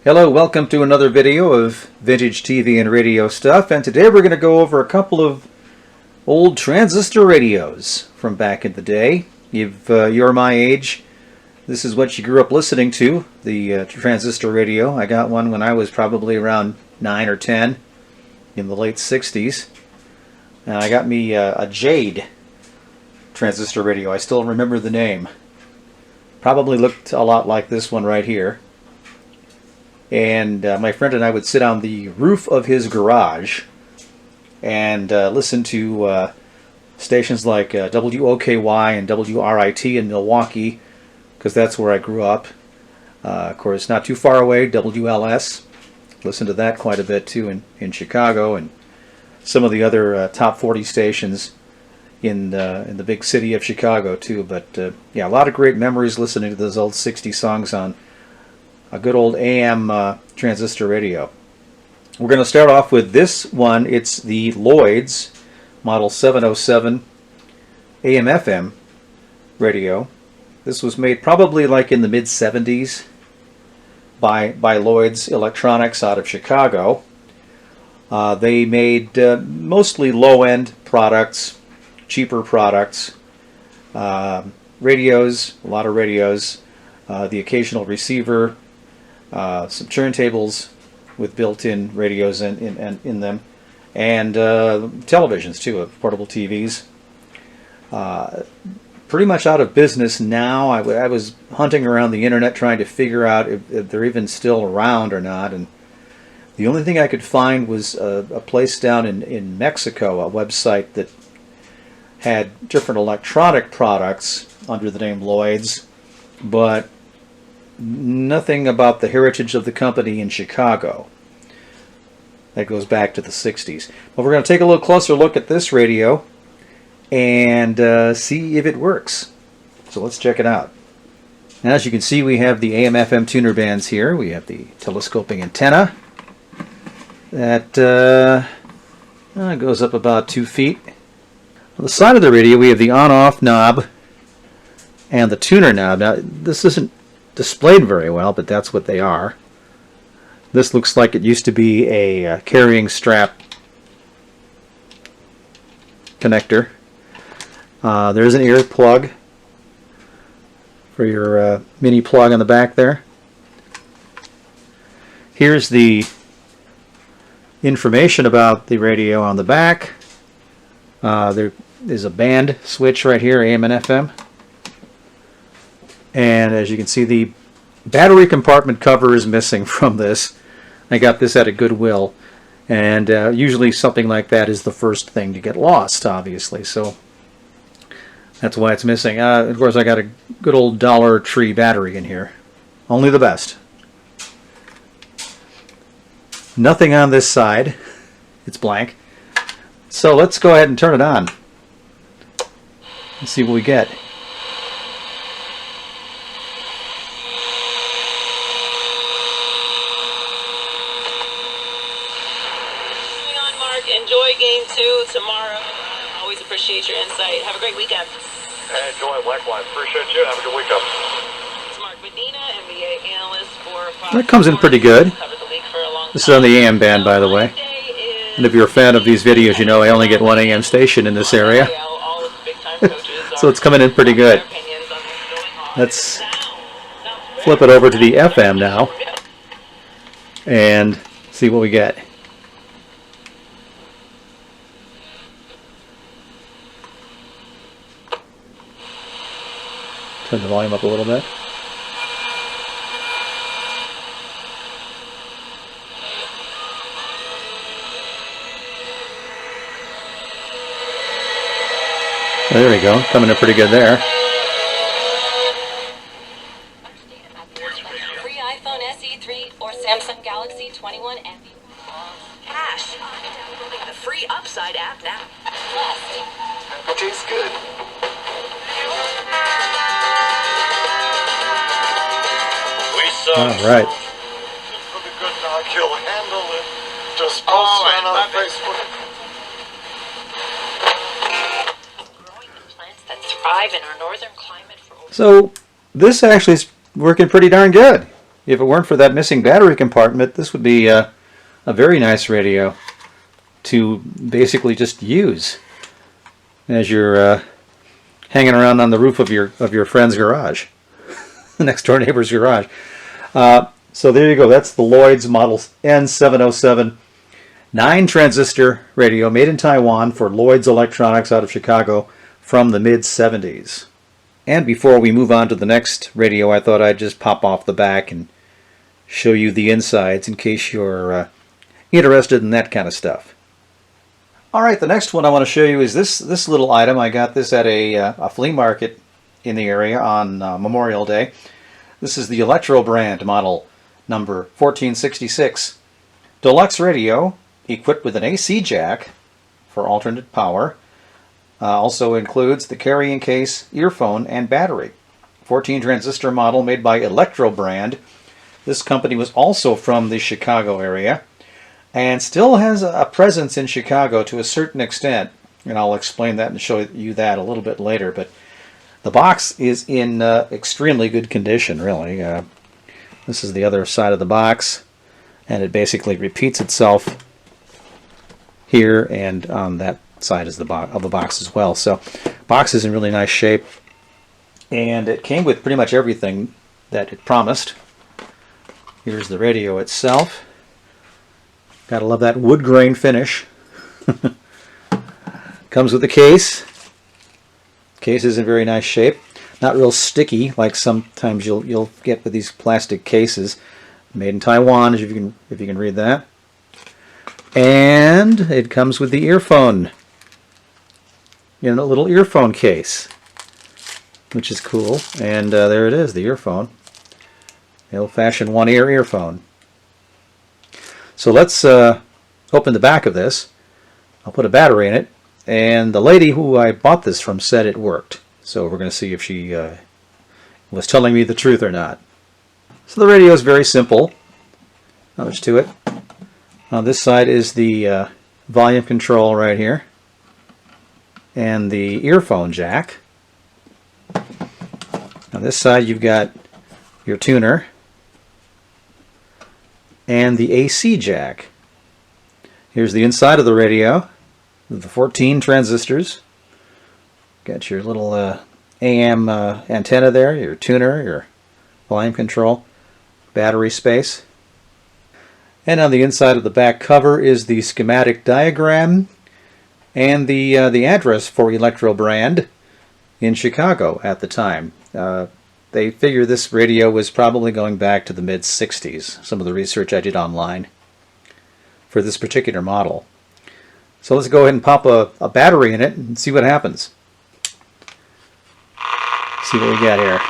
Hello, welcome to another video of vintage TV and radio stuff, and today we're going to go over a couple of old transistor radios from back in the day. If you're my age, this is what you grew up listening to, the transistor radio. I got one when I was probably around 9 or 10 in the late 60s. And I got me a Jade transistor radio. I still remember the name. Probably looked a lot like this one right here. And my friend and I would sit on the roof of his garage and listen to stations like WOKY and WRIT in Milwaukee, because that's where I grew up. Of course, not too far away, WLS. Listened to that quite a bit too in Chicago, and some of the other top 40 stations in the big city of Chicago too. But yeah, a lot of great memories listening to those old 60 songs on a good old AM transistor radio. We're going to start off with this one. It's the Lloyd's model 707 AM/FM radio. This was made probably like in the mid-70s by Lloyd's Electronics out of Chicago. They made mostly low-end products, cheaper products, radios, a lot of radios, the occasional receiver, some turntables with built-in radios in them, and televisions too, portable TVs. Pretty much out of business now. I was hunting around the internet trying to figure out if they're even still around or not, and the only thing I could find was a place down in Mexico, a website that had different electronic products under the name Lloyd's, but nothing about the heritage of the company in Chicago. That goes back to the 60s. But we're going to take a little closer look at this radio and see if it works. So let's check it out. Now, as you can see, we have the AM/FM tuner bands here. We have the telescoping antenna that goes up about 2 feet. On the side of the radio, we have the on-off knob and the tuner knob. Now, this isn't displayed very well, but that's what they are. This looks like it used to be a carrying strap connector. There's an ear plug for your mini plug on the back there. Here's the information about the radio on the back. There is a band switch right here, AM and FM. And as you can see, the battery compartment cover is missing from this. I got this at a Goodwill, and usually something like that is the first thing to get lost, obviously, so that's why it's missing. Of course, I got a good old Dollar Tree battery in here. Only the best. Nothing on this side. It's blank. So let's go ahead and turn it on and see what we get. Enjoy game 2 tomorrow. Always appreciate your insight. Have a great weekend. Enjoy, likewise. Appreciate you. Have a good weekend. It's Mark Medina, NBA analyst for Fox. That comes in pretty good. This is on the AM band, by the way. And if you're a fan of these videos, you know I only get one AM station in this area. So it's coming in pretty good. Let's flip it over to the FM now and see what we get. Turn the volume up a little bit. There we go, coming in pretty good there. Free iPhone SE3 or Samsung Galaxy 21 MB. Cash. Downloading the free Upside app now. It tastes good. All right. Pretty good now. You'll handle it. Just post it on Facebook. Growing the plants that thrive in our northern climate for over So this actually is working pretty darn good. if it weren't for that missing battery compartment, this would be a very nice radio to basically just use as you're hanging around on the roof of your friend's garage, the next door neighbor's garage. So there you go. That's the Lloyd's Model N707 9-transistor radio made in Taiwan for Lloyd's Electronics out of Chicago from the mid-70s. And before we move on to the next radio, I thought I'd just pop off the back and show you the insides in case you're interested in that kind of stuff. Alright, the next one I want to show you is this little item. I got this at a flea market in the area on Memorial Day. This is the Electro-Brand model number 1466. Deluxe radio equipped with an AC jack for alternate power. Also includes the carrying case, earphone, and battery. 14 transistor model made by Electro-Brand. This company was also from the Chicago area and still has a presence in Chicago to a certain extent. And I'll explain that and show you that a little bit later. But the box is in extremely good condition, really. This is the other side of the box, and it basically repeats itself here and on that side is of the box as well. So box is in really nice shape, and it came with pretty much everything that it promised. Here's the radio itself. Gotta love that wood grain finish. Comes with a case. Case is in very nice shape. Not real sticky like sometimes you'll get with these plastic cases. Made in Taiwan, if you can read that. And it comes with the earphone in a little earphone case, which is cool. And there it is, the earphone. The old-fashioned one-ear earphone. So let's open the back of this. I'll put a battery in it. And the lady who I bought this from said it worked. So we're going to see if she was telling me the truth or not. So the radio is very simple. Not much to it. On this side is the volume control right here. And the earphone jack. On this side you've got your tuner. And the AC jack. Here's the inside of the radio. The 14 transistors. Got your little AM antenna there, your tuner, your volume control, battery space. And on the inside of the back cover is the schematic diagram and the address for Electro-Brand in Chicago at the time. They figure this radio was probably going back to the mid-60s, some of the research I did online for this particular model. So let's go ahead and pop a battery in it and see what happens. See what we got here.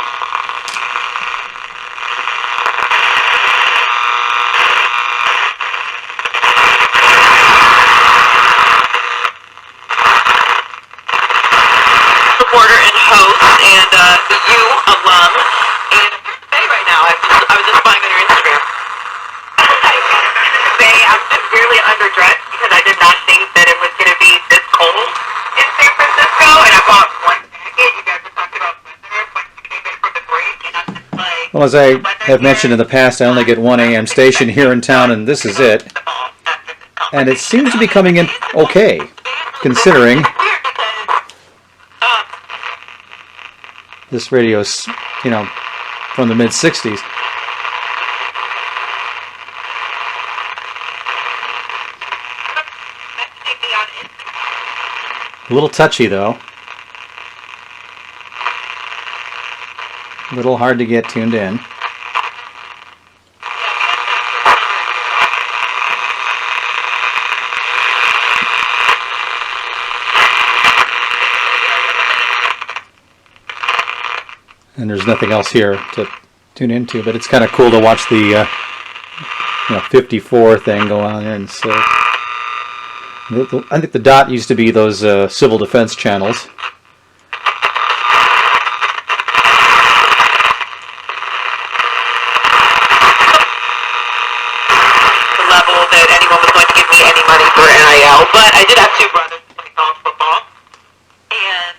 Supporter and host and the U alum. And hey, right now, I was just spying on your Instagram. I'm just barely underdressed because I did not think that it was going to be this cold in San Francisco, and I bought one jacket. You guys were talking about weather when you came in from the break, and I'm just like... Well, as I have mentioned in the past, I only get one AM station here in town, and this is it. And it seems to be coming in okay, considering this radio's, from the mid-60s. A little touchy, though. A little hard to get tuned in. And there's nothing else here to tune into, but it's kind of cool to watch the 54 thing go on there. And so I think the dot used to be those civil defense channels. Level that anyone was going to give me any money for NIL, but I did have two brothers play college football, and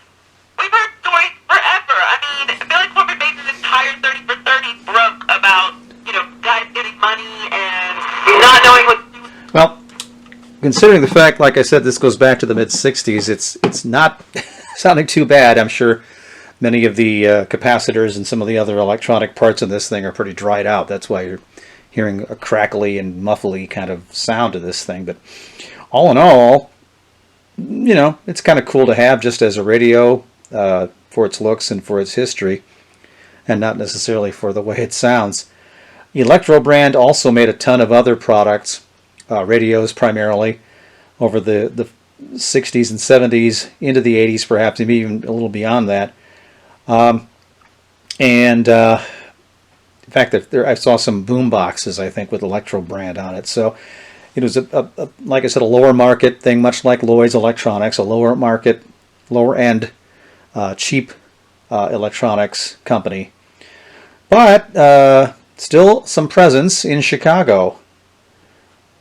we've heard stories forever. I mean, Billy Corbett made his entire 30 for 30 broke about, considering the fact, like I said, this goes back to the mid-60s, it's not sounding too bad. I'm sure many of the capacitors and some of the other electronic parts in this thing are pretty dried out. That's why you're hearing a crackly and muffly kind of sound to this thing. But all in all, you know, it's kind of cool to have just as a radio for its looks and for its history, and not necessarily for the way it sounds. Electro-Brand also made a ton of other products, radios primarily, over the 60s and 70s, into the 80s perhaps, maybe even a little beyond that. In fact, I saw some boom boxes, I think, with Electro-Brand on it. So it was, like I said, a lower market thing, much like Lloyd's Electronics, a lower market, lower end, cheap electronics company. But still some presence in Chicago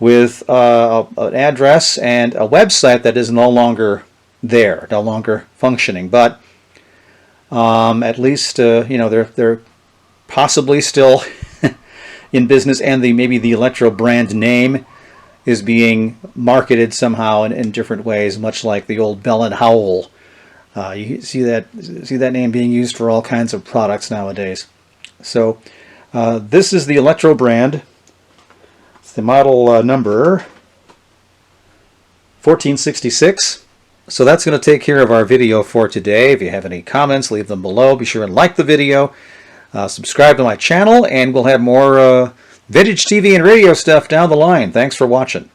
with an address and a website that is no longer there, no longer functioning. But at least you know, they're possibly still in business, and maybe the Electro-Brand name is being marketed somehow in different ways, much like the old Bell and Howell. You see that name being used for all kinds of products nowadays. So this is the Electro-Brand. It's the model number 1466. So that's going to take care of our video for today. If you have any comments, leave them below. Be sure and like the video. Subscribe to my channel, and we'll have more vintage TV and radio stuff down the line. Thanks for watching.